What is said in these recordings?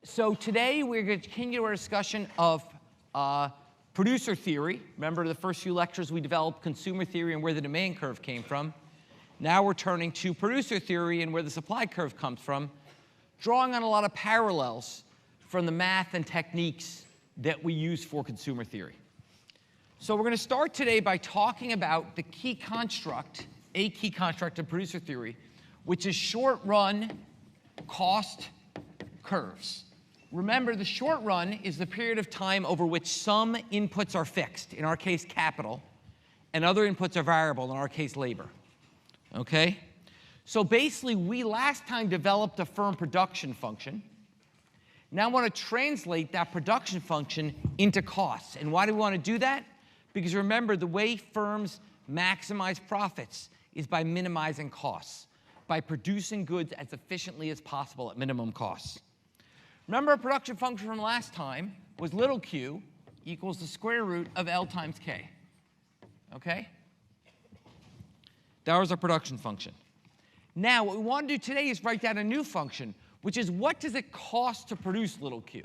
So today we're going to continue our discussion of producer theory. Remember the first few lectures we developed consumer theory and where the demand curve came from. Now we're turning to producer theory and where the supply curve comes from, drawing on a lot of parallels from the math and techniques that we use for consumer theory. So we're going to start today by talking about the key construct, a key construct of producer theory, which is short-run cost curves. Remember, the short run is the period of time over which some inputs are fixed, in our case capital, and other inputs are variable, in our case labor. Okay? So basically, we last time developed a firm production function. Now I want to translate that production function into costs. And why do we want to do that? Because remember, the way firms maximize profits is by minimizing costs, by producing goods as efficiently as possible at minimum costs. Remember, our production function from last time was little q equals the square root of L times K. Okay? That was our production function. Now, what we want to do today is write down a new function, which is what does it cost to produce little q?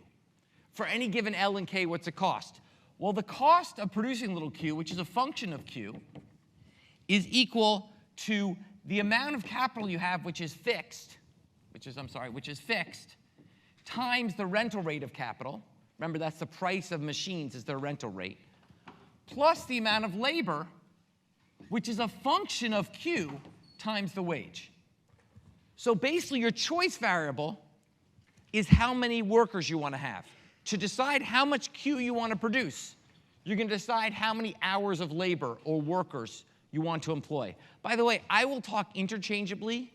For any given L and K, what's it cost? Well, the cost of producing little q, which is a function of q, is equal to the amount of capital you have, which is fixed, times the rental rate of capital. Remember, that's the price of machines is their rental rate, plus the amount of labor, which is a function of Q times the wage. So basically, your choice variable is how many workers you want to have. To decide how much Q you want to produce, you're going to decide how many hours of labor or workers you want to employ. By the way, I will talk interchangeably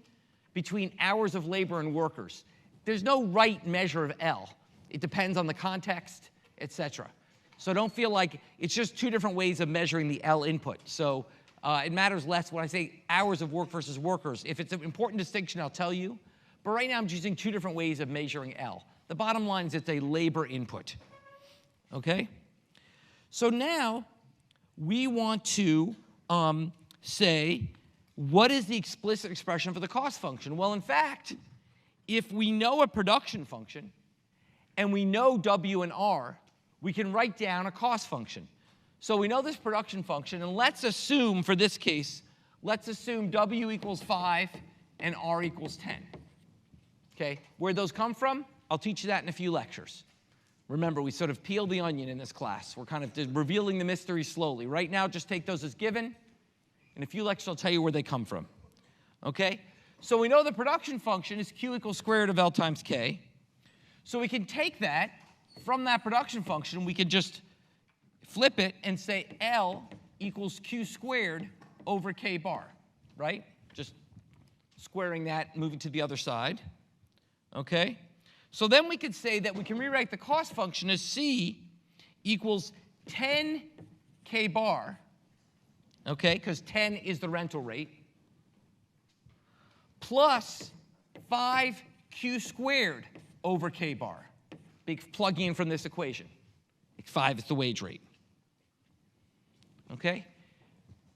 between hours of labor and workers. There's no right measure of L. It depends on the context, etc. So don't feel like it's just two different ways of measuring the L input. So it matters less when I say hours of work versus workers. If it's an important distinction, I'll tell you. But right now, I'm using two different ways of measuring L. The bottom line is it's a labor input. Okay? So now we want to say, what is the explicit expression for the cost function? Well, in fact, if we know a production function and we know W and R, we can write down a cost function. So we know this production function, and let's assume, for this case, let's assume W equals 5 and R equals 10. Okay? Where'd those come from? I'll teach you that in a few lectures. Remember, we sort of peeled the onion in this class. We're kind of revealing the mystery slowly. Right now, just take those as given. In a few lectures, I'll tell you where they come from. Okay? So we know the production function is Q equals square root of L times K. So we can take that from that production function. We can just flip it and say L equals Q squared over K bar, right? Just squaring that, moving to the other side. Okay? So then we could say that we can rewrite the cost function as C equals 10 K bar, okay, because 10 is the rental rate, plus 5Q squared over K bar. Plugging in from this equation. 5 is the wage rate. Okay?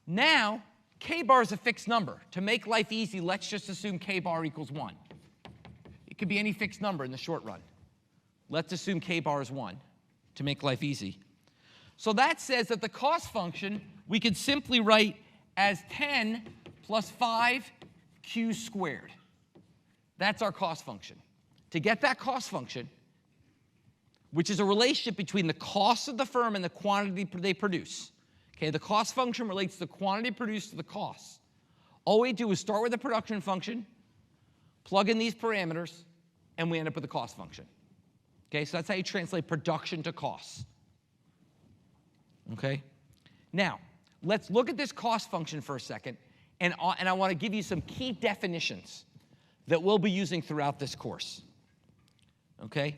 Now, K bar is a fixed number. To make life easy, let's just assume K bar equals 1. It could be any fixed number in the short run. Let's assume K bar is 1 to make life easy. So that says that the cost function we could simply write as 10 plus 5Q squared. That's our cost function. To get that cost function, which is a relationship between the cost of the firm and the quantity they produce. Okay, the cost function relates the quantity produced to the cost. All we do is start with the production function, plug in these parameters, and we end up with the cost function. Okay, so that's how you translate production to costs. Okay? Now, let's look at this cost function for a second, and I want to give you some key definitions that we'll be using throughout this course. Okay?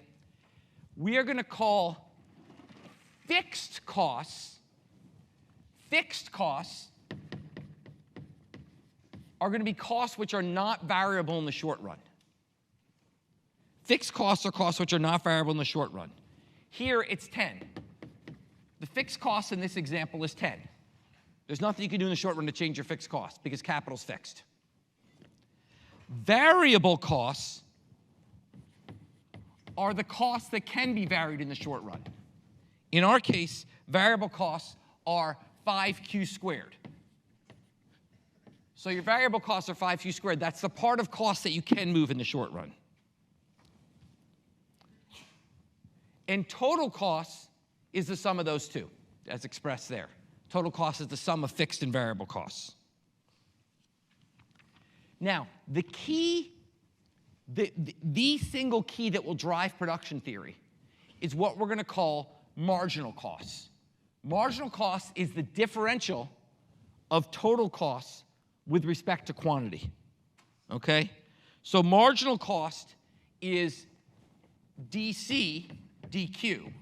We are going to call fixed costs are going to be costs which are not variable in the short run. Fixed costs are costs which are not variable in the short run. Here, it's 10. The fixed cost in this example is 10. There's nothing you can do in the short run to change your fixed cost because capital's fixed. Variable costs are the costs that can be varied in the short run. In our case, variable costs are 5q squared. So your variable costs are 5q squared. That's the part of cost that you can move in the short run. And total costs is the sum of those two, as expressed there. Total cost is the sum of fixed and variable costs. Now, the key, the single key that will drive production theory is what we're going to call marginal costs. Marginal cost is the differential of total costs with respect to quantity. Okay? So marginal cost is dc dq,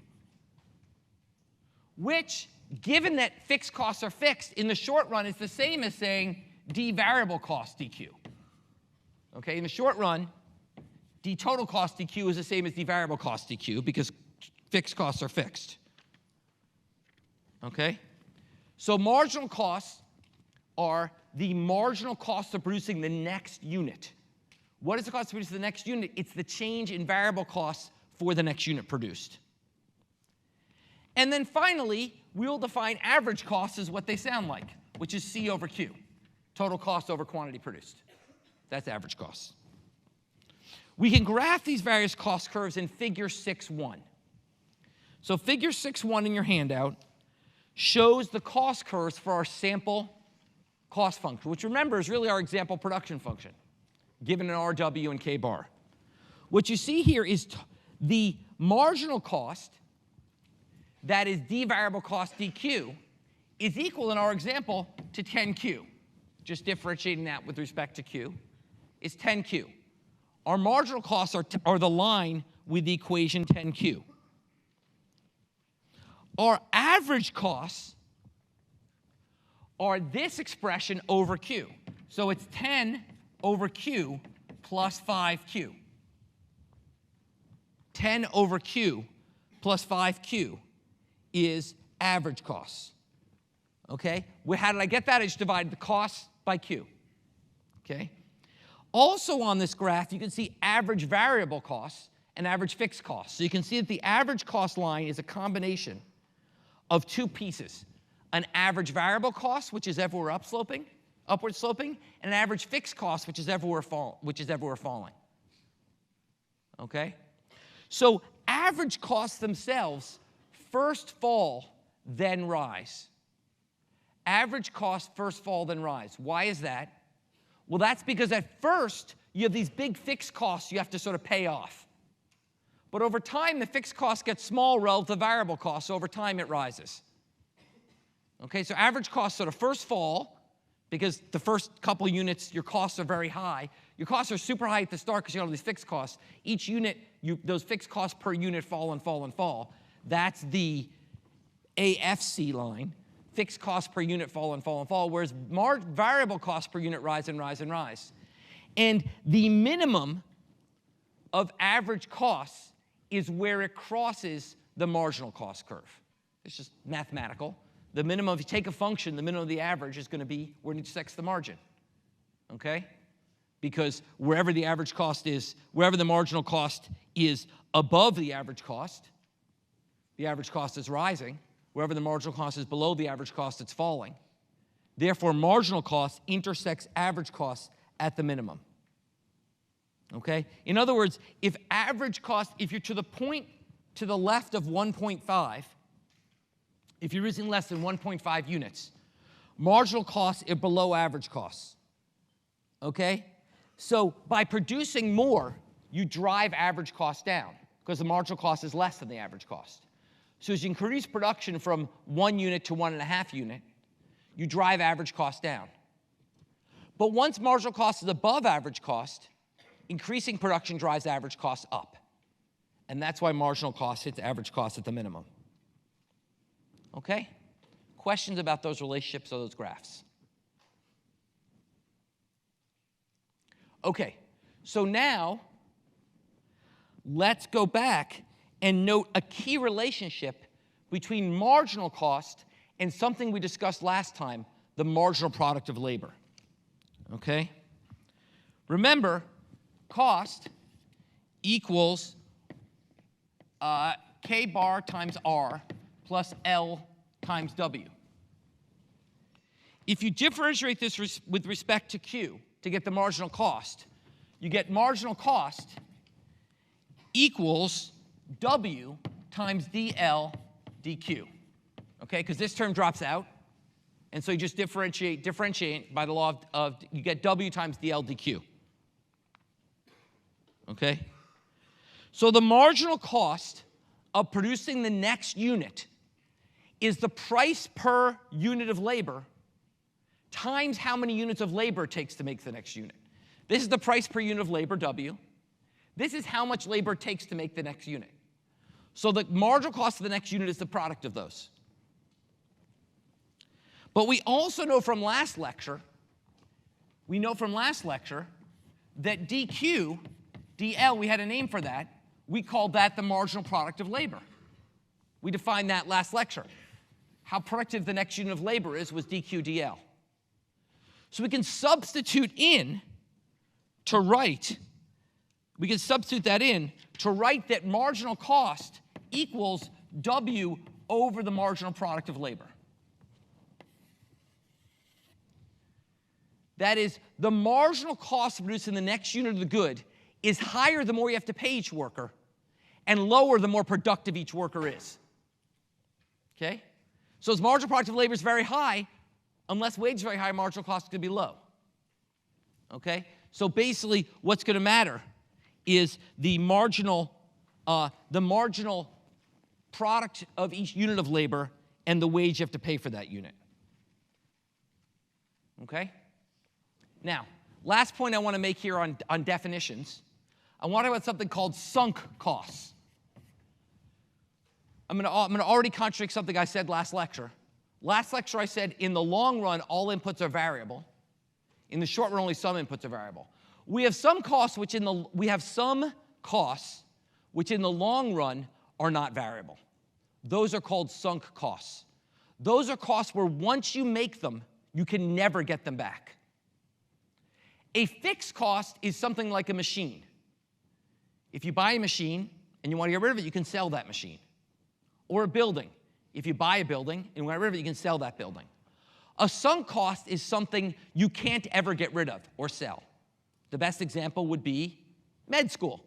which, given that fixed costs are fixed, in the short run is the same as saying d variable cost dq. Okay? In the short run, d total cost dq is the same as d variable cost dq because fixed costs are fixed. Okay? So marginal costs are the marginal cost of producing the next unit. What is the cost of producing the next unit? It's the change in variable costs for the next unit produced. And then finally, we'll define average costs as what they sound like, which is C over Q, total cost over quantity produced. That's average costs. We can graph these various cost curves in figure 6.1. So figure 6.1 in your handout shows the cost curves for our sample cost function, which, remember, is really our example production function, given an RW and K bar. What you see here is the marginal cost, that is d variable cost dq, is equal in our example to 10q. Just differentiating that with respect to q is 10q. Our marginal costs are the line with the equation 10q. Our average costs are this expression over q. So it's 10 over q plus 5q. 10 over q plus 5q is average costs. Okay? How did I get that? I just divided the costs by q. Okay? Also on this graph, you can see average variable costs and average fixed costs. So you can see that the average cost line is a combination of two pieces: an average variable cost, which is everywhere upward sloping, and an average fixed cost, which is everywhere falling. Okay? So average costs themselves first fall, then rise. Average costs first fall, then rise. Why is that? Well, that's because at first you have these big fixed costs you have to sort of pay off. But over time, the fixed costs get small relative to variable costs, so over time it rises. Okay, so average costs sort of first fall because the first couple units, your costs are very high. Your costs are super high at the start because you have all these fixed costs. Each unit, those fixed costs per unit fall and fall and fall. That's the AFC line. Fixed costs per unit fall and fall and fall, whereas variable costs per unit rise and rise and rise. And the minimum of average costs is where it crosses the marginal cost curve. It's just mathematical. The minimum, if you take a function, the minimum of the average is going to be where it intersects the margin. Okay? Because wherever the average cost is, wherever the marginal cost is above the average cost is rising. Wherever the marginal cost is below the average cost, it's falling. Therefore, marginal cost intersects average cost at the minimum. Okay? In other words, if average cost, if you're to the point to the left of 1.5, if you're using less than 1.5 units, marginal costs are below average costs. Okay? So by producing more, you drive average cost down because the marginal cost is less than the average cost. So as you increase production from 1 unit to 1.5 unit, you drive average cost down. But once marginal cost is above average cost, increasing production drives average cost up. And that's why marginal cost hits average cost at the minimum. Okay? Questions about those relationships or those graphs? Okay, so now let's go back and note a key relationship between marginal cost and something we discussed last time, the marginal product of labor. Okay? Remember, cost equals K bar times R plus L times W. If you differentiate this with respect to Q to get the marginal cost, you get marginal cost equals W times dL dQ. Okay, because this term drops out. And so you just differentiate by the law of you get W times dL dQ. Okay? So the marginal cost of producing the next unit is the price per unit of labor times how many units of labor it takes to make the next unit. This is the price per unit of labor, W. This is how much labor it takes to make the next unit. So the marginal cost of the next unit is the product of those. But we also know from last lecture, that dQ, dL, we had a name for that. We called that the marginal product of labor. We defined that last lecture. How productive the next unit of labor is was dQ, dL. So we can substitute in to write, that marginal cost equals W over the marginal product of labor. That is, the marginal cost of producing the next unit of the good is higher the more you have to pay each worker, and lower the more productive each worker is. Okay? So as marginal product of labor is very high, unless wage is very high, marginal cost is going to be low. Okay? So basically, what's going to matter is the marginal product of each unit of labor and the wage you have to pay for that unit. Okay? Now, last point I want to make here on definitions. I want to talk about something called sunk costs. I'm going to already contradict something I said last lecture. Last lecture I said in the long run, all inputs are variable. In the short run, only some inputs are variable. We have some costs which in the long run are not variable. Those are called sunk costs. Those are costs where once you make them, you can never get them back. A fixed cost is something like a machine. If you buy a machine and you want to get rid of it, you can sell that machine. Or a building. If you buy a building and you want to get rid of it, you can sell that building. A sunk cost is something you can't ever get rid of or sell. The best example would be med school.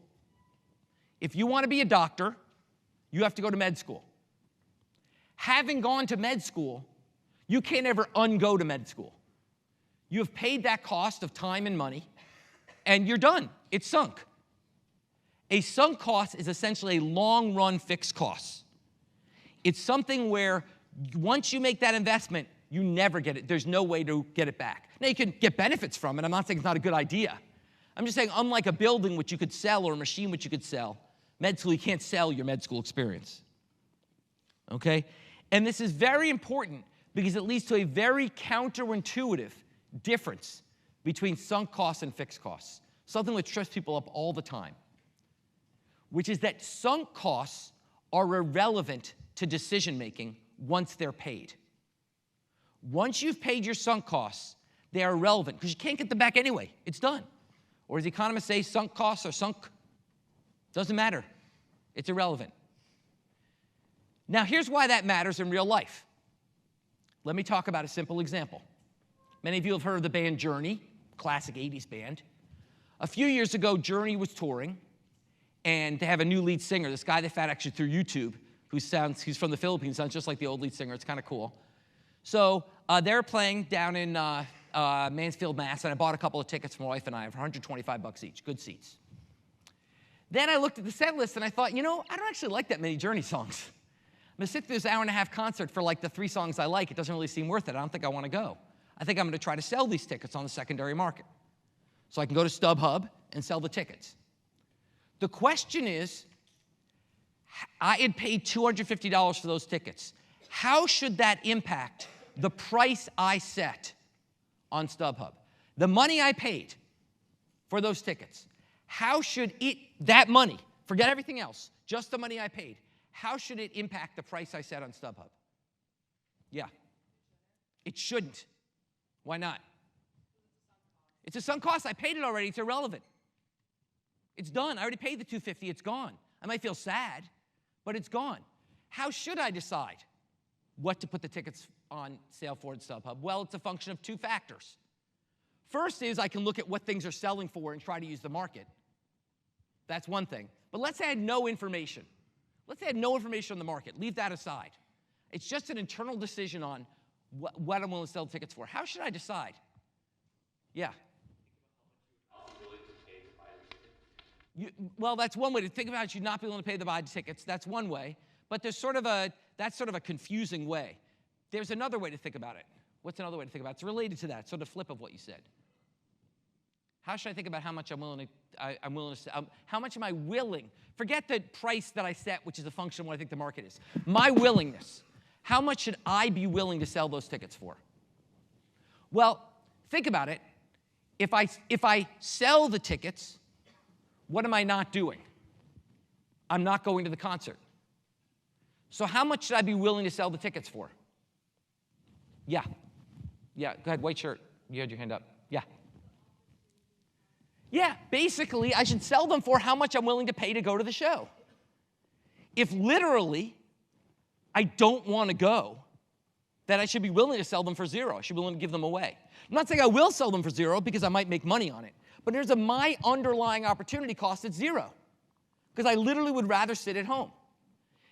If you want to be a doctor, you have to go to med school. Having gone to med school, you can't ever ungo to med school. You have paid that cost of time and money, and you're done. It's sunk. A sunk cost is essentially a long-run fixed cost. It's something where once you make that investment, you never get it. There's no way to get it back. Now, you can get benefits from it. I'm not saying it's not a good idea. I'm just saying, unlike a building which you could sell or a machine which you could sell, med school, you can't sell your med school experience. Okay? And this is very important because it leads to a very counterintuitive difference between sunk costs and fixed costs, something which trips people up all the time, which is that sunk costs are irrelevant to decision-making once they're paid. Once you've paid your sunk costs, they are irrelevant because you can't get them back anyway. It's done. Or as economists say, sunk costs are sunk. Doesn't matter. It's irrelevant. Now, here's why that matters in real life. Let me talk about a simple example. Many of you have heard of the band Journey, classic 80s band. A few years ago, Journey was touring, and they have a new lead singer, this guy they found actually through YouTube, he's from the Philippines, sounds just like the old lead singer. It's kind of cool. So they're playing down in Mansfield, Mass., and I bought a couple of tickets for my wife and I for $125 each, good seats. Then I looked at the set list, and I thought, I don't actually like that many Journey songs. I'm going to sit through this hour-and-a-half concert for like the 3 songs I like. It doesn't really seem worth it. I don't think I want to go. I think I'm going to try to sell these tickets on the secondary market. So I can go to StubHub and sell the tickets. The question is, I had paid $250 for those tickets. How should that impact the price I set on StubHub? The money I paid for those tickets, how should that money, forget everything else, just the money I paid, how should it impact the price I set on StubHub? Yeah. It shouldn't. Why not? It's a sunk cost. I paid it already. It's irrelevant. It's done. I already paid the $250. It's gone. I might feel sad, but it's gone. How should I decide what to put the tickets on sale for at StubHub? Well, it's a function of two factors. First is I can look at what things are selling for and try to use the market. That's one thing. But let's say I had no information. Let's say I had no information on the market. Leave that aside. It's just an internal decision on what I'm willing to sell tickets for. How should I decide? Yeah. Well, that's one way to think about it. You'd not be willing to pay to buy tickets. That's one way. But that's sort of a confusing way. There's another way to think about it. What's another way to think about it? It's related to that, sort of flip of what you said. How should I think about how much I'm willing to how much am I willing? Forget the price that I set, which is a function of what I think the market is. My willingness. How much should I be willing to sell those tickets for? Well, think about it. If I sell the tickets, what am I not doing? I'm not going to the concert. So how much should I be willing to sell the tickets for? Yeah. Yeah, go ahead, white shirt. You had your hand up. Yeah. Yeah, basically, I should sell them for how much I'm willing to pay to go to the show. If literally I don't want to go, then I should be willing to sell them for zero. I should be willing to give them away. I'm not saying I will sell them for zero because I might make money on it, but there's my underlying opportunity cost at zero because I literally would rather sit at home.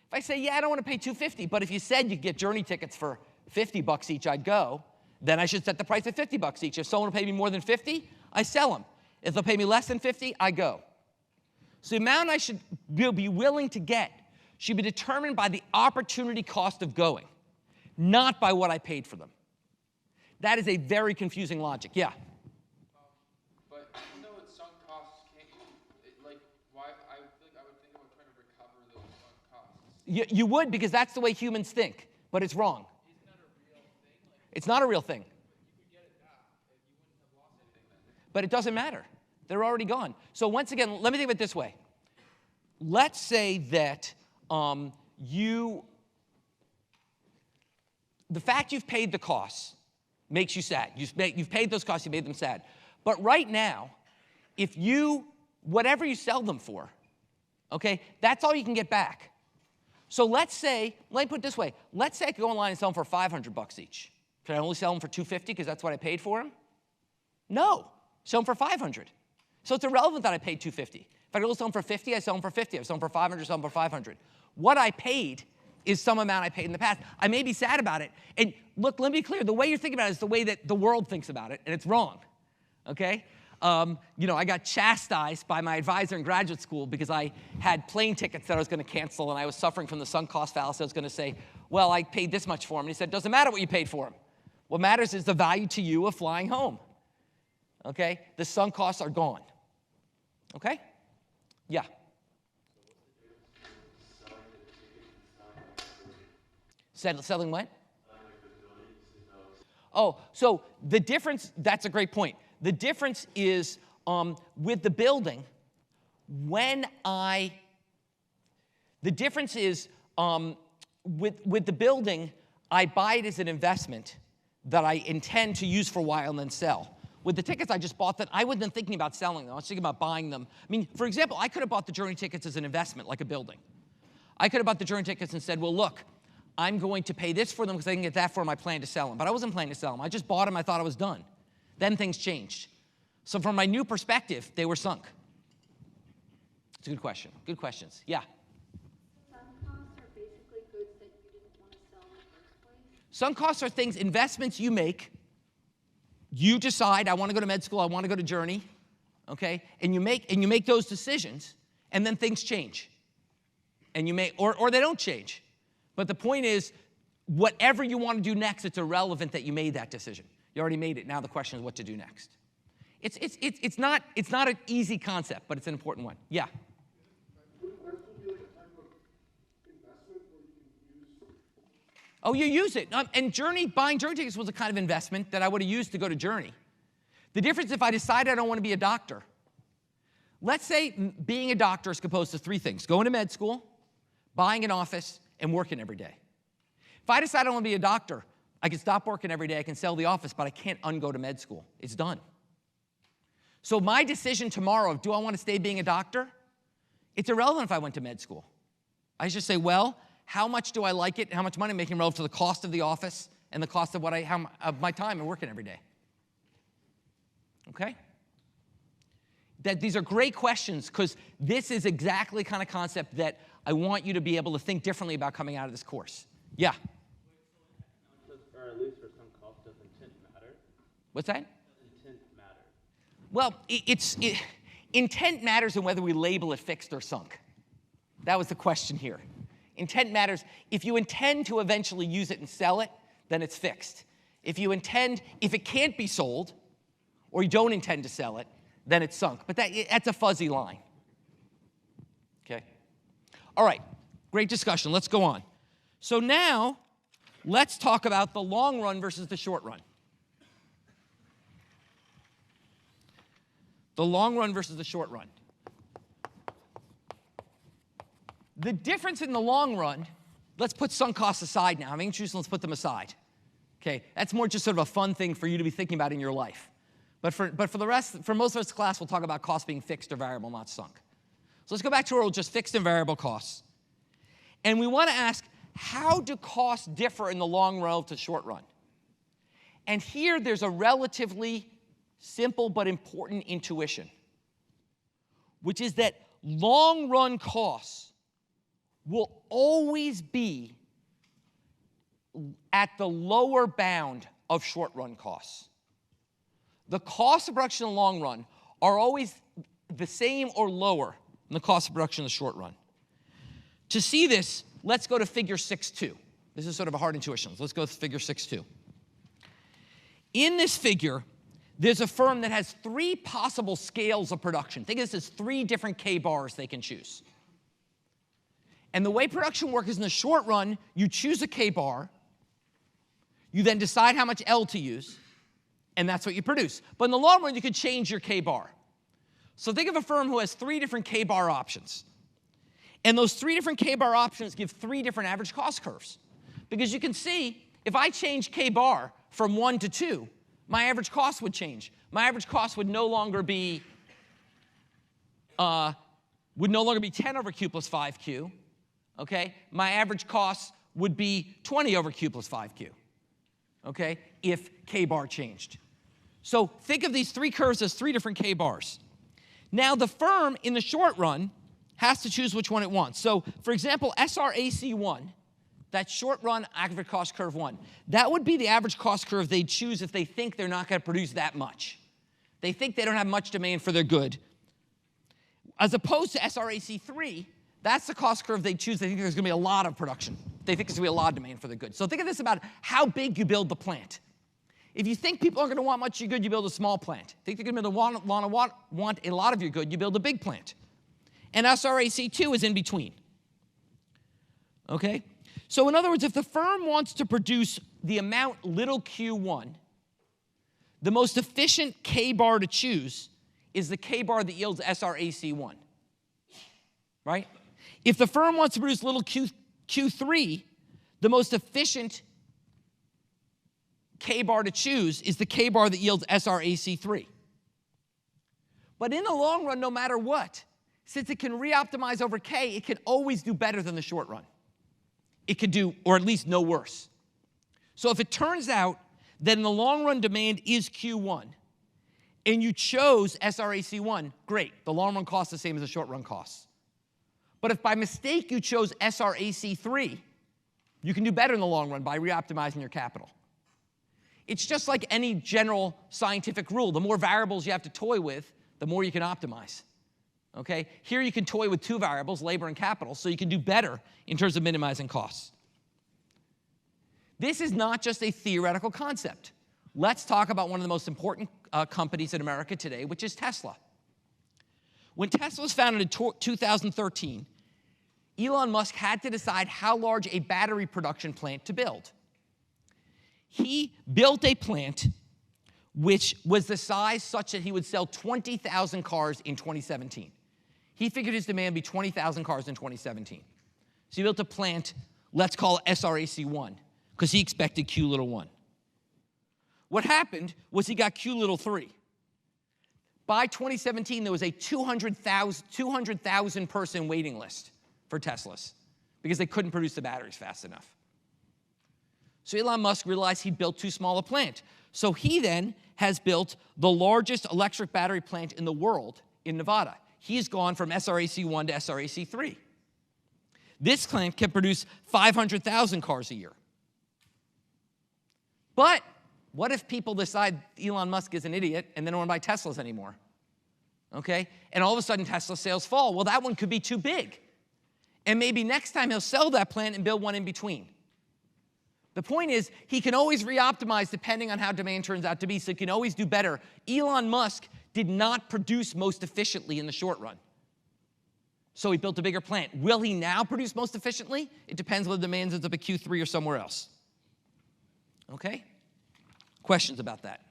If I say, yeah, I don't want to pay $250, but if you said you could get Journey tickets for $50 each, I'd go, then I should set the price at $50 each. If someone will pay me more than $50, I sell them. If they'll pay me less than $50, I go. So the amount I should be willing to get should be determined by the opportunity cost of going, not by what I paid for them. That is a very confusing logic. Yeah? But even though it's sunk costs, can't you, why, I feel like I would think about trying to recover those sunk costs. You would, because that's the way humans think, but it's wrong. Isn't that a real thing? It's not a real thing. You could get it back. You wouldn't have lost anything then. But it doesn't matter. They're already gone. So once again, let me think of it this way. Let's say that the fact you've paid the costs makes you sad. You've paid those costs, you made them sad. But right now, whatever you sell them for, okay, that's all you can get back. So let me put it this way. Let's say I could go online and sell them for $500 each. Can I only sell them for $250 because that's what I paid for them? No. Sell them for $500. So it's irrelevant that I paid $250. If I go sell them for $50, I sell them for $50. If I sell them for $500, I sell them for $500. What I paid is some amount I paid in the past. I may be sad about it. And look, let me be clear. The way you're thinking about it is the way that the world thinks about it, and it's wrong. Okay? I got chastised by my advisor in graduate school because I had plane tickets that I was going to cancel, and I was suffering from the sunk cost fallacy. I was going to say, well, I paid this much for them. And he said, it doesn't matter what you paid for them. What matters is the value to you of flying home. Okay? The sunk costs are gone. Okay? Yeah. Selling what? Oh, so the difference, that's a great point. The difference is with the building, with the building, I buy it as an investment that I intend to use for a while and then sell. With the tickets I just bought, that I wasn't thinking about selling them. I was thinking about buying them. I mean, for example, I could have bought the Journey tickets as an investment, like a building. I could have bought the Journey tickets and said, well, look, I'm going to pay this for them because I can get that for them. I plan to sell them. But I wasn't planning to sell them. I just bought them. I thought I was done. Then things changed. So from my new perspective, they were sunk. It's a good question. Good questions. Yeah? Sunk costs are basically goods that you didn't want to sell in the first place? Sunk costs are things, investments you make. You decide, I want to go to med school, I want to go to Journey, okay? And you make those decisions, and then things change. And or they don't change. But the point is, whatever you want to do next, it's irrelevant that you made that decision. You already made it. Now the question is what to do next. It's not an easy concept, but it's an important one. Yeah? Oh, you use it. And buying Journey tickets was a kind of investment that I would have used to go to Journey. The difference if I decide I don't want to be a doctor. Let's say being a doctor is composed of three things. Going to med school, buying an office, and working every day. If I decide I don't want to be a doctor, I can stop working every day, I can sell the office, but I can't ungo to med school. It's done. So my decision tomorrow of do I want to stay being a doctor, it's irrelevant if I went to med school. I just say, well, how much do I like it? How much money I'm making relative to the cost of the office and the cost of of my time and working every day? Okay? These are great questions because this is exactly the kind of concept that I want you to be able to think differently about coming out of this course. Yeah? Or at least for some costs, does intent matter? What's that? Does intent matter? Well, intent matters in whether we label it fixed or sunk. That was the question here. Intent matters. If you intend to eventually use it and sell it, then it's fixed. If it can't be sold, or you don't intend to sell it, then it's sunk. But that's a fuzzy line. Okay? All right, great discussion. Let's go on. So now, let's talk about the long run versus the short run. The long run versus the short run. The difference in the long run, let's put sunk costs aside now. I'm interested, let's put them aside. Okay, that's more just sort of a fun thing for you to be thinking about in your life. But for most of this class, we'll talk about costs being fixed or variable, not sunk. So let's go back to where we'll just fixed and variable costs. And we want to ask, how do costs differ in the long run to short run? And here there's a relatively simple but important intuition, which is that long run costs will always be at the lower bound of short run costs. The cost of production in the long run are always the same or lower than the cost of production in the short run. To see this, let's go to figure 6.2. This is sort of a hard intuition. Let's go to figure 6.2. In this figure, there's a firm that has 3 possible scales of production. Think of this as 3 different K-bars they can choose. And the way production works is in the short run, you choose a K-bar, you then decide how much L to use, and that's what you produce. But in the long run, you could change your K-bar. So think of a firm who has 3 different K-bar options. And those 3 different K-bar options give 3 different average cost curves. Because you can see, if I change K-bar from 1 to 2, my average cost would change. My average cost would no longer be 10 over Q plus 5Q. Okay? My average cost would be 20 over Q plus 5Q. Okay? If K-bar changed. So think of these 3 curves as 3 different K-bars. Now the firm in the short run has to choose which one it wants. So for example, SRAC1, that short run average cost curve 1, that would be the average cost curve they'd choose if they think they're not going to produce that much. They think they don't have much demand for their good. As opposed to SRAC3, that's the cost curve they choose. They think there's going to be a lot of production. They think there's going to be a lot of demand for their goods. So think of this about how big you build the plant. If you think people aren't going to want much of your good, you build a small plant. Think they're going to want a lot of your good, you build a big plant. And SRAC2 is in between. Okay? So in other words, if the firm wants to produce the amount little q1, the most efficient K-bar to choose is the K-bar that yields SRAC1. Right? If the firm wants to produce little q3, the most efficient K-bar to choose is the K-bar that yields SRAC3. But in the long run, no matter what, since it can re-optimize over K, it can always do better than the short run. It could do, or at least no worse. So if it turns out that in the long run demand is Q1, and you chose SRAC1, great. The long run cost is the same as the short run costs. But if by mistake you chose SRAC3, you can do better in the long run by re-optimizing your capital. It's just like any general scientific rule. The more variables you have to toy with, the more you can optimize. Okay? Here you can toy with 2 variables, labor and capital, so you can do better in terms of minimizing costs. This is not just a theoretical concept. Let's talk about one of the most important companies in America today, which is Tesla. When Tesla was founded in 2013, Elon Musk had to decide how large a battery production plant to build. He built a plant which was the size such that he would sell 20,000 cars in 2017. He figured his demand would be 20,000 cars in 2017. So he built a plant, let's call it SRAC1, because he expected Q little 1. What happened was he got Q little 3. By 2017, there was a 200,000 person waiting list for Teslas. because they couldn't produce the batteries fast enough. So Elon Musk realized he built too small a plant. So he then has built the largest electric battery plant in the world in Nevada. He's gone from SRAC1 to SRAC3. This plant can produce 500,000 cars a year. But what if people decide Elon Musk is an idiot and they don't want to buy Teslas anymore? Okay? And all of a sudden Tesla sales fall. Well, that one could be too big. And maybe next time he'll sell that plant and build one in between. The point is, he can always re-optimize depending on how demand turns out to be, so he can always do better. Elon Musk did not produce most efficiently in the short run. So he built a bigger plant. Will he now produce most efficiently? It depends whether demand ends up at Q3 or somewhere else. Okay? Questions about that?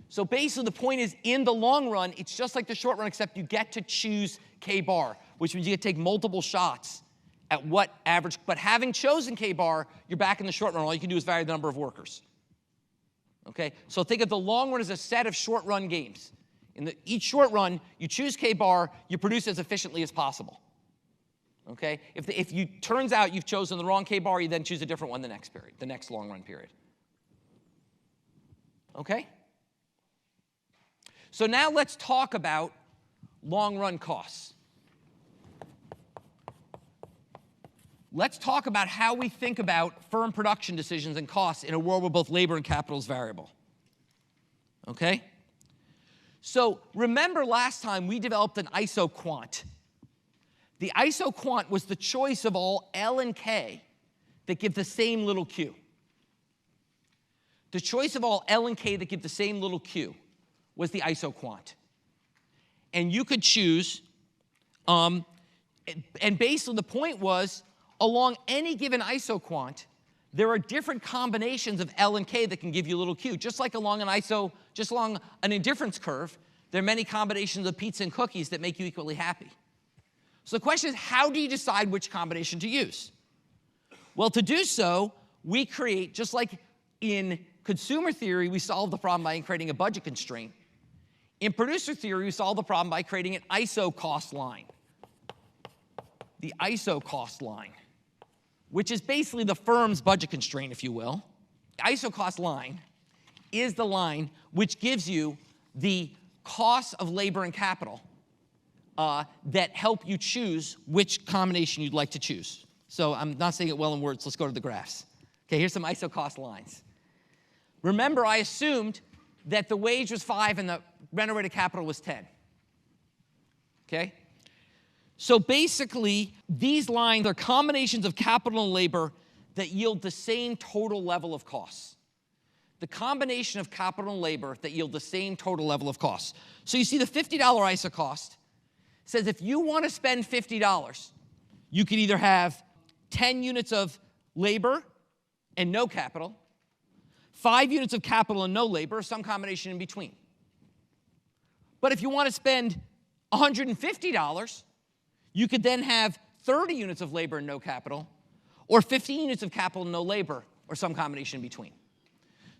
So basically the point is, in the long run, it's just like the short run, except you get to choose K-bar, which means you get to take multiple shots at what average. But having chosen K-bar, you're back in the short run. All you can do is vary the number of workers. Okay? So think of the long run as a set of short run games. In each short run, you choose K-bar, you produce as efficiently as possible. Okay? If you turns out you've chosen the wrong K-bar, you then choose a different one the next period, the next long run period. Okay? So now let's talk about long run costs. Let's talk about how we think about firm production decisions and costs in a world where both labor and capital is variable. Okay? So remember last time we developed an isoquant. The isoquant was the choice of all L and K that give the same little q. The choice of all L and K that give the same little q was the isoquant. And you could choose, and basically the point was, along any given isoquant, there are different combinations of L and K that can give you a little q. Just like along an indifference curve, there are many combinations of pizza and cookies that make you equally happy. So the question is, how do you decide which combination to use? Well, to do so, we create, just like in consumer theory, we solve the problem by creating a budget constraint. In producer theory, we solve the problem by creating an ISO cost line. The ISO cost line, which is basically the firm's budget constraint, if you will. The ISO cost line is the line which gives you the costs of labor and capital that help you choose which combination you'd like to choose. So I'm not saying it well in words. Let's go to the graphs. Okay, here's some ISO cost lines. Remember, I assumed that the wage was 5 and the rental rate of capital was 10. Okay? So basically, these lines are combinations of capital and labor that yield the same total level of costs. The combination of capital and labor that yield the same total level of costs. So you see the $50 ISO cost says if you want to spend $50, you could either have 10 units of labor and no capital, 5 units of capital and no labor, or some combination in between. But if you want to spend $150, you could then have 30 units of labor and no capital, or 15 units of capital and no labor, or some combination in between.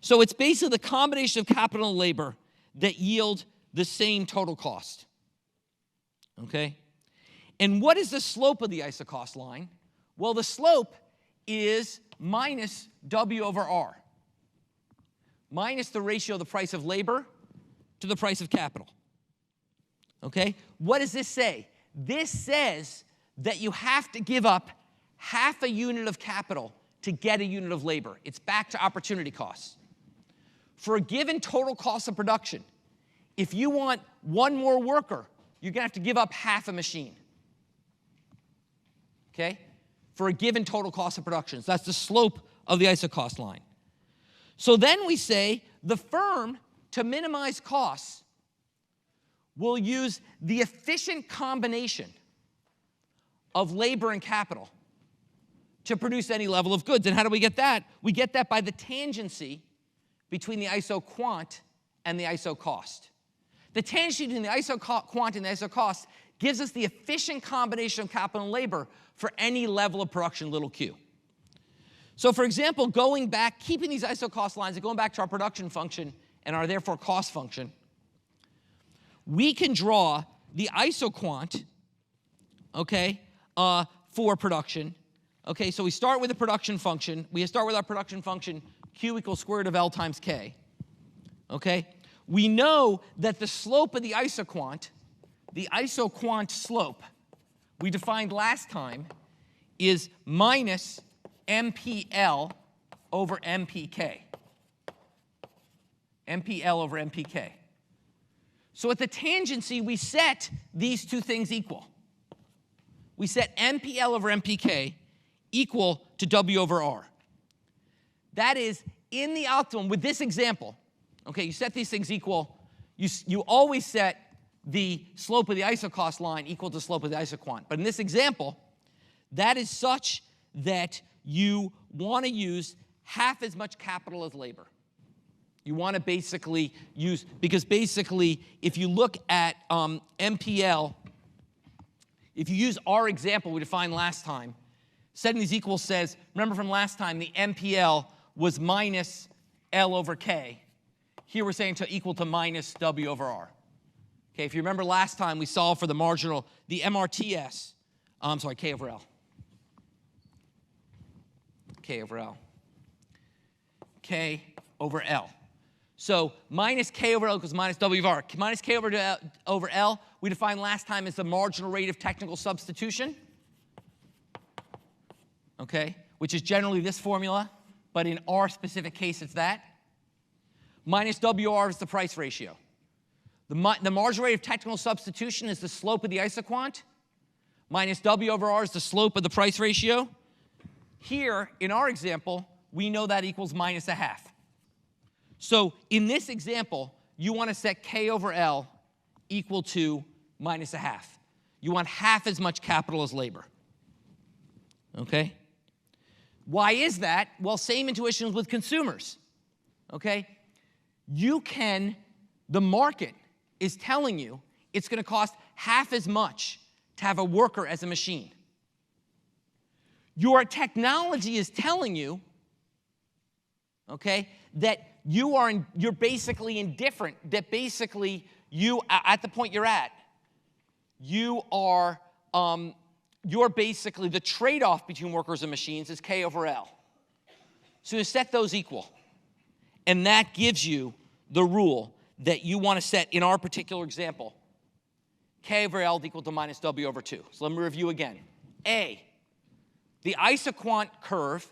So it's basically the combination of capital and labor that yield the same total cost. Okay? And what is the slope of the ISO cost line? Well, the slope is minus W over R, minus the ratio of the price of labor to the price of capital. Okay? What does this say? This says that you have to give up half a unit of capital to get a unit of labor. It's back to opportunity costs. For a given total cost of production, if you want one more worker, you're going to have to give up half a machine. Okay? For a given total cost of production. So that's the slope of the ISO cost line. So then we say the firm, to minimize costs, will use the efficient combination of labor and capital to produce any level of goods. And how do we get that? We get that by the tangency between the ISO quant and the ISO cost. The tangency between the ISO quant and the ISO cost gives us the efficient combination of capital and labor for any level of production, little q. So for example, going back, keeping these ISO cost lines and going back to our production function and our therefore cost function, we can draw the ISO quant, okay, for production. Okay, so we start with the production function. We start with our production function, Q equals square root of L times K. Okay? We know that the slope of the isoquant slope we defined last time is minus MPL over MPK. MPL over MPK. So at the tangency, we set these two things equal. We set MPL over MPK equal to W over R. That is, in the optimum, with this example, okay, you set these things equal. You always set the slope of the isocost line equal to the slope of the isoquant. But in this example, that is such that you want to use half as much capital as labor. You want to basically use, because basically, if you look at MPL, if you use our example we defined last time, setting these equals says, remember from last time, the MPL was minus L over K. Here we're saying to equal to minus W over R. Okay, if you remember last time, we solved for the marginal, the MRTS, K over L. K over L. K over L. So minus K over L equals minus W over R. Minus K over L, we defined last time as the marginal rate of technical substitution. Okay, which is generally this formula, but in our specific case, it's that. Minus WR is the price ratio. The marginal rate of technical substitution is the slope of the isoquant. Minus W over R is the slope of the price ratio. Here, in our example, we know that equals minus a half. So in this example, you want to set K over L equal to minus a half. You want half as much capital as labor. Okay? Why is that? Well, same intuitions with consumers. Okay? The market is telling you it's going to cost half as much to have a worker as a machine. Your technology is telling you, okay, that you're basically indifferent, that basically you, at the point you're at, you're basically, the trade-off between workers and machines is K over L. So you set those equal. And that gives you the rule that you want to set in our particular example. K over L is equal to minus W over 2. So let me review again. A, the isoquant curve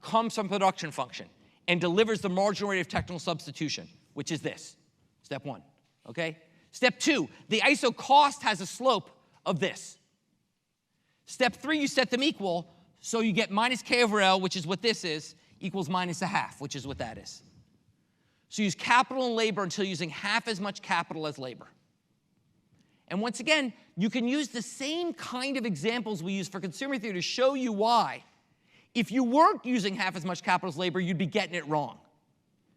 comes from production function and delivers the marginal rate of technical substitution, which is this, step 1, okay? Step 2, the isocost has a slope of this. Step 3, you set them equal, so you get minus K over L, which is what this is, equals minus a half, which is what that is. So use capital and labor until using half as much capital as labor. And once again, you can use the same kind of examples we use for consumer theory to show you why. If you weren't using half as much capital as labor, you'd be getting it wrong.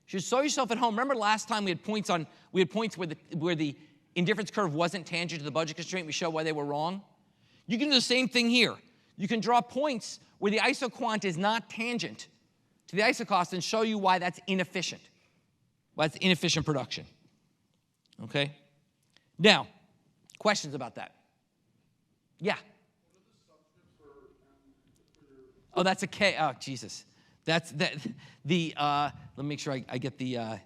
You should show yourself at home. Remember last time we had points where the indifference curve wasn't tangent to the budget constraint. We showed why they were wrong. You can do the same thing here. You can draw points where the isoquant is not tangent to the isocost and show you why that's inefficient. Why it's inefficient production. Okay? Now, questions about that? Yeah. Oh, that's a K. Oh, Jesus. That's that. Let me make sure I get the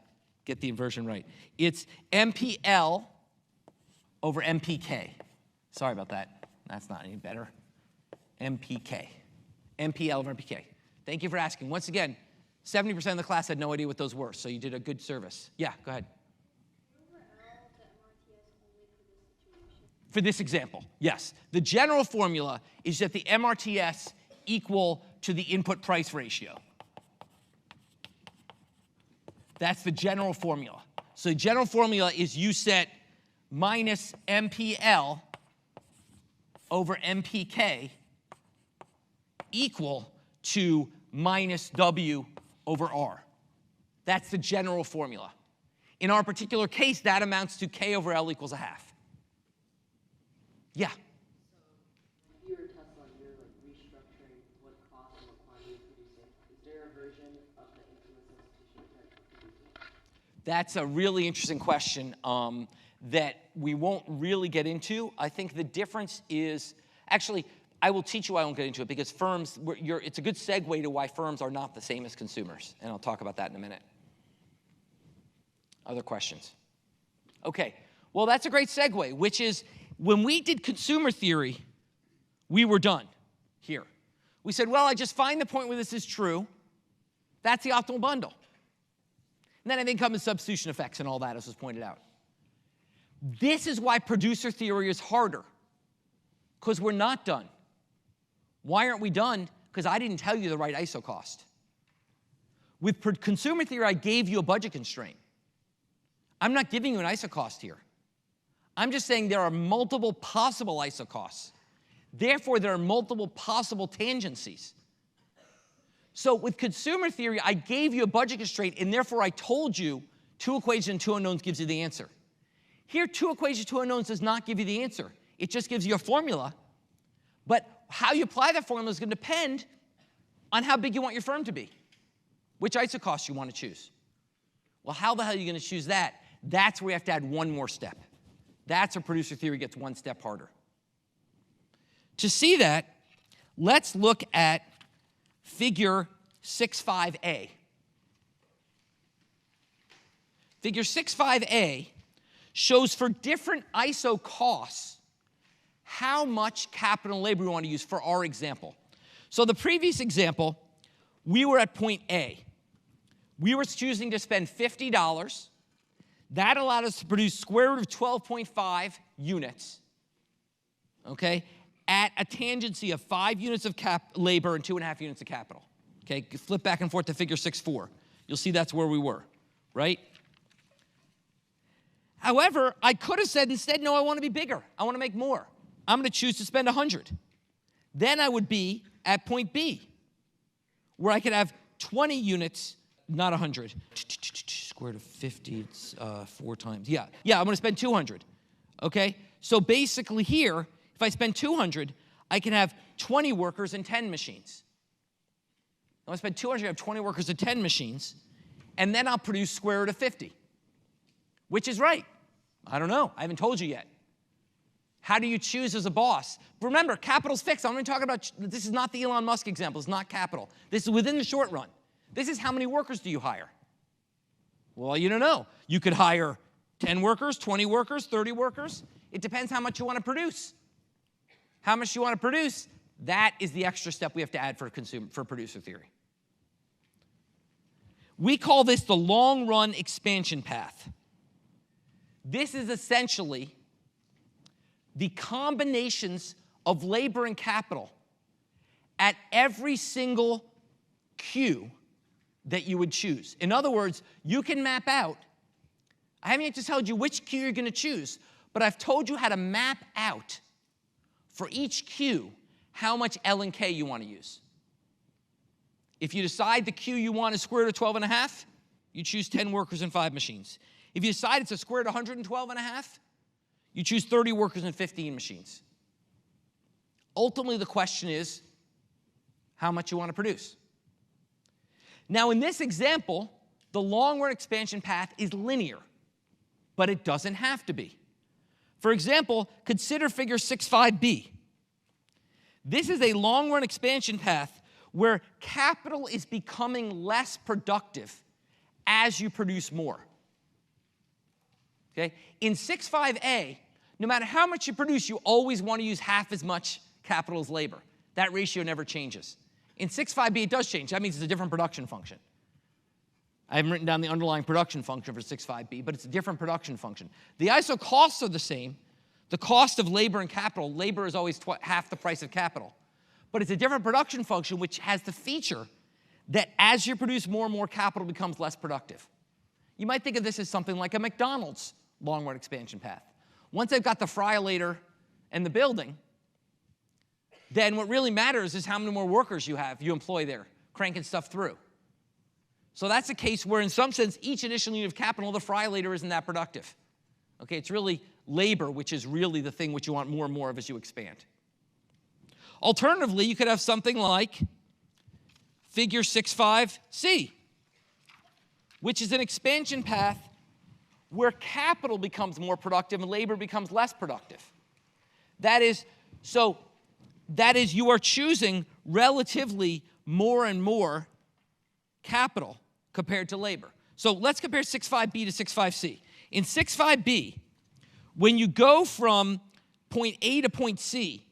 inversion right. It's MPL over MPK. Sorry about that. That's not any better. MPK. MPL over MPK. Thank you for asking. Once again, 70% of the class had no idea what those were, so you did a good service. Yeah, go ahead. For this example, yes. The general formula is that the MRTS equal to the input price ratio. That's the general formula. So the general formula is you set minus MPL over MPK equal to minus W over R. That's the general formula. In our particular case, that amounts to K over L equals a half. Yeah? So, your Tesla, you're like restructuring what cost and what quantity is producing. Is there a version of the instrument substitution type producing? That's a really interesting question that we won't really get into. I think the difference is, actually, I will teach you why I won't get into it, because firms, it's a good segue to why firms are not the same as consumers. And I'll talk about that in a minute. Other questions? Okay, well, that's a great segue, which is when we did consumer theory, we were done here. We said, well, I just find the point where this is true. That's the optimal bundle. And then I think come in substitution effects and all that, as was pointed out. This is why producer theory is harder, because we're not done. Why aren't we done? Because I didn't tell you the right ISO cost. With consumer theory, I gave you a budget constraint. I'm not giving you an ISO cost here. I'm just saying there are multiple possible ISO costs. Therefore, there are multiple possible tangencies. So with consumer theory, I gave you a budget constraint, and therefore I told you 2 equations and 2 unknowns gives you the answer. Here, 2 equations, 2 unknowns does not give you the answer. It just gives you a formula. But how you apply that formula is going to depend on how big you want your firm to be, which ISO cost you want to choose. Well, how the hell are you going to choose that? That's where we have to add one more step. That's where producer theory gets one step harder. To see that, let's look at figure 6.5a. Figure 6.5a shows for different ISO costs how much capital and labor we want to use for our example. So the previous example, we were at point A. We were choosing to spend $50. That allowed us to produce square root of 12.5 units, okay, at a tangency of 5 units of labor and 2.5 units of capital. Okay, flip back and forth to figure 6.4. You'll see that's where we were, right? However, I could have said instead, no, I want to be bigger. I want to make more. I'm going to choose to spend 100. Then I would be at point B, where I could have 20 units, not 100. Square root of 50, it's 4 times. Yeah, I'm going to spend 200. Okay? So basically here, if I spend 200, I can have 20 workers and 10 machines. If I spend 200, I have 20 workers and 10 machines, and then I'll produce square root of 50. Which is right? I don't know. I haven't told you yet. How do you choose as a boss? Remember, capital's fixed. I'm only talking about, this is not the Elon Musk example. It's not capital. This is within the short run. This is how many workers do you hire? Well, you don't know. You could hire 10 workers, 20 workers, 30 workers. It depends how much you want to produce. How much you want to produce, that is the extra step we have to add for producer theory. We call this the long-run expansion path. This is essentially the combinations of labor and capital at every single Q that you would choose. In other words, you can map out, I haven't yet just told you which Q you're going to choose, but I've told you how to map out for each Q how much L and K you want to use. If you decide the Q you want is square root of 12.5, you choose 10 workers and 5 machines. If you decide it's a square root of 112.5, you choose 30 workers and 15 machines. Ultimately, the question is how much you want to produce. Now, in this example, the long-run expansion path is linear, but it doesn't have to be. For example, consider figure 6.5b. This is a long-run expansion path where capital is becoming less productive as you produce more. Okay? In 6.5a, no matter how much you produce, you always want to use half as much capital as labor. That ratio never changes. In 6.5b, it does change. That means it's a different production function. I haven't written down the underlying production function for 6.5b, but it's a different production function. The ISO costs are the same. The cost of labor and capital, labor is always half the price of capital. But it's a different production function which has the feature that as you produce more and more, capital becomes less productive. You might think of this as something like a McDonald's long-run expansion path. Once they've got the fryolator and the building, then what really matters is how many more workers you employ there, cranking stuff through. So that's a case where, in some sense, each initial unit of capital, the fryolator isn't that productive. Okay, it's really labor, which is really the thing which you want more and more of as you expand. Alternatively, you could have something like figure 6.5c, which is an expansion path where capital becomes more productive and labor becomes less productive. That is, so that is, you are choosing relatively more and more capital compared to labor. So let's compare 6.5b to 6.5c. In 6.5b, when you go from point A to point C,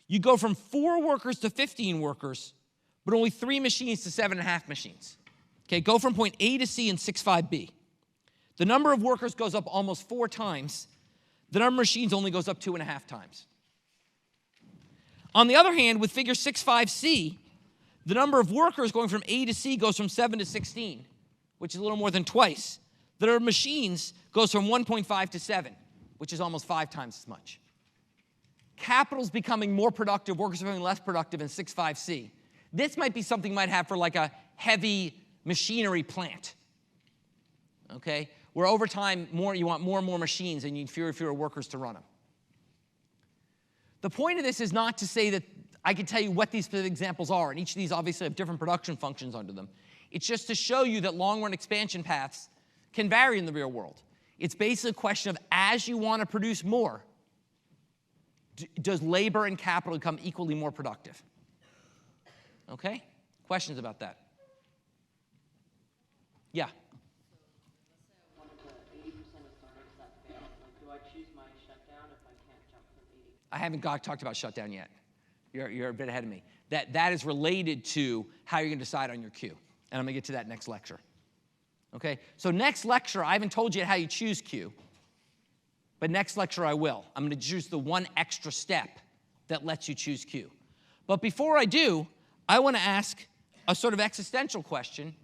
you go from 4 workers to 15 workers, but only 3 machines to 7.5 machines. Okay, go from point A to C in 6.5b. The number of workers goes up almost 4 times. The number of machines only goes up 2.5 times. On the other hand, with figure 6.5c, the number of workers going from A to C goes from 7 to 16, which is a little more than twice. The number of machines goes from 1.5 to 7, which is almost 5 times as much. Capital's becoming more productive, workers are becoming less productive in 6.5c. This might be something you might have for like a heavy machinery plant, okay? Where over time, you want more and more machines and you need fewer and fewer workers to run them. The point of this is not to say that I can tell you what these specific examples are, and each of these obviously have different production functions under them. It's just to show you that long-run expansion paths can vary in the real world. It's basically a question of, as you want to produce more, does labor and capital become equally more productive? Okay? Questions about that? Yeah? One of the 80% of startups that fail, like, do I choose my shutdown if I can't jump from 80? I haven't talked about shutdown yet. You're a bit ahead of me. That is related to how you're going to decide on your Q. And I'm going to get to that next lecture. Okay? So next lecture, I haven't told you yet how you choose Q. But next lecture I will. I'm going to choose the one extra step that lets you choose Q. But before I do, I want to ask a sort of existential question,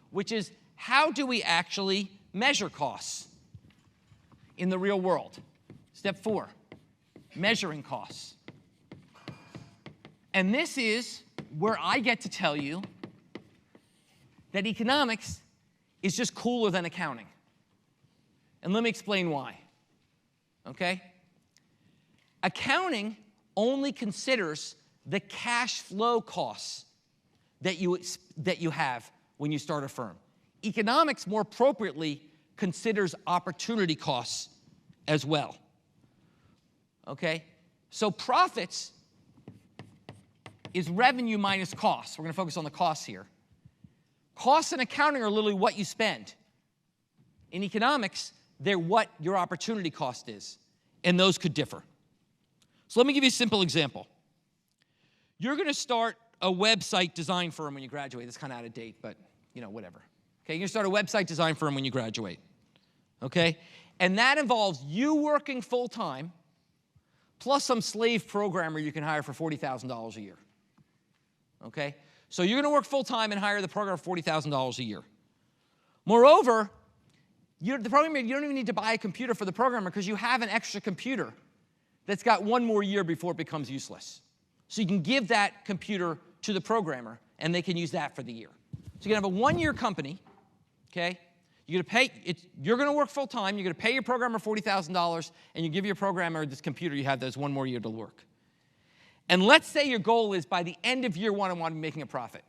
which is, how do we actually measure costs in the real world? Step 4, measuring costs. And this is where I get to tell you that economics is just cooler than accounting. And let me explain why. Okay? Accounting only considers the cash flow costs that you have when you start a firm. Economics, more appropriately, considers opportunity costs as well. Okay? So profits is revenue minus costs. We're going to focus on the costs here. Costs in accounting are literally what you spend. In economics, they're what your opportunity cost is, and those could differ. So let me give you a simple example. You're going to start a website design firm when you graduate. It's kind of out of date, but, you know, whatever. Okay, you're going to start a website design firm when you graduate. Okay? And that involves you working full-time plus some slave programmer you can hire for $40,000 a year. Okay? So you're going to work full-time and hire the programmer for $40,000 a year. Moreover, the programmer, you don't even need to buy a computer for the programmer because you have an extra computer that's got 1 more year before it becomes useless. So you can give that computer to the programmer, and they can use that for the year. So you're going to have a 1-year company, okay? You're going to work full-time, you're going to pay your programmer $40,000, and you give your programmer this computer you have that's 1 more year to work. And let's say your goal is by the end of year 1, I want to be making a profit.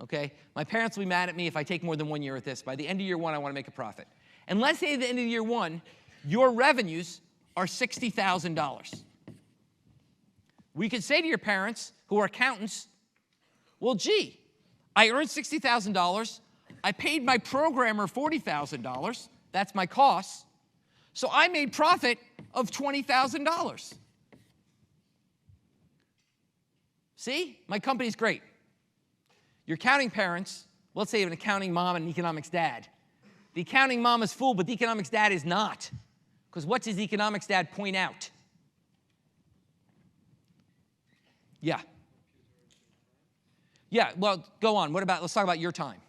Okay? My parents will be mad at me if I take more than 1 year at this. By the end of year 1, I want to make a profit. And let's say at the end of year 1, your revenues are $60,000. We could say to your parents, who are accountants, well, gee, I earned $60,000. I paid my programmer $40,000. That's my cost. So I made profit of $20,000. See? My company's great. Your accounting parents, let's say you have an accounting mom and an economics dad. The accounting mom is fooled, but the economics dad is not. Because what does the economics dad point out? Yeah. Yeah, well, go on. Let's talk about your time.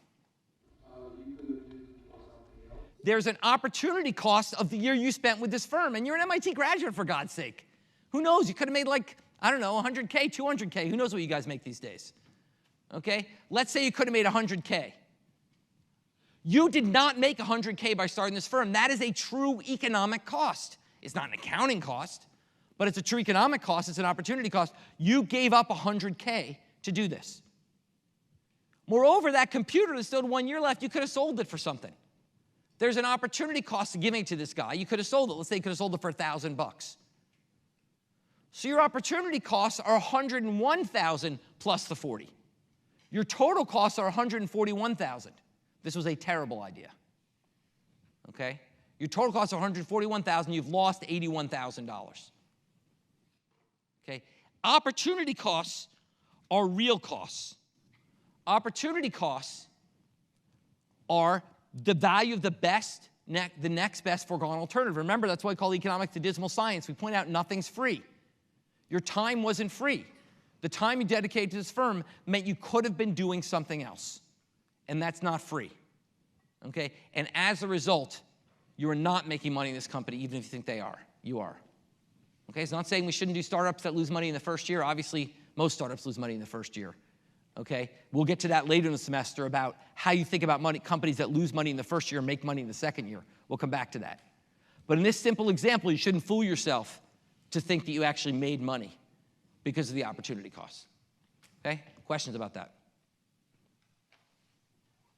There's an opportunity cost of the year you spent with this firm, and you're an MIT graduate, for God's sake. Who knows? You could have made like, I don't know, 100K, 200K. Who knows what you guys make these days? Okay? Let's say you could have made 100K. You did not make 100K by starting this firm. That is a true economic cost. It's not an accounting cost, but it's a true economic cost. It's an opportunity cost. You gave up 100K to do this. Moreover, that computer that still had 1 year left, you could have sold it for something. There's an opportunity cost to giving it to this guy. You could have sold it. Let's say you could have sold it for $1,000. So your opportunity costs are 101,000 plus the 40. Your total costs are 141,000. This was a terrible idea. Okay? Your total costs are 141,000. You've lost $81,000. Okay? Opportunity costs are real costs. Opportunity costs are the value of the next best foregone alternative. Remember, that's why we call economics the dismal science. We point out nothing's free. Your time wasn't free. The time you dedicated to this firm meant you could have been doing something else. And that's not free. Okay? And as a result, you are not making money in this company, even if you think they are. You are. Okay? It's not saying we shouldn't do startups that lose money in the first year. Obviously, most startups lose money in the first year. Okay? We'll get to that later in the semester about how you think about companies that lose money in the first year and make money in the second year. We'll come back to that. But in this simple example, you shouldn't fool yourself to think that you actually made money because of the opportunity costs. Okay? Questions about that?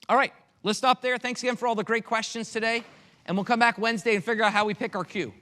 All right, let's stop there. Thanks again for all the great questions today. And we'll come back Wednesday and figure out how we pick our Q.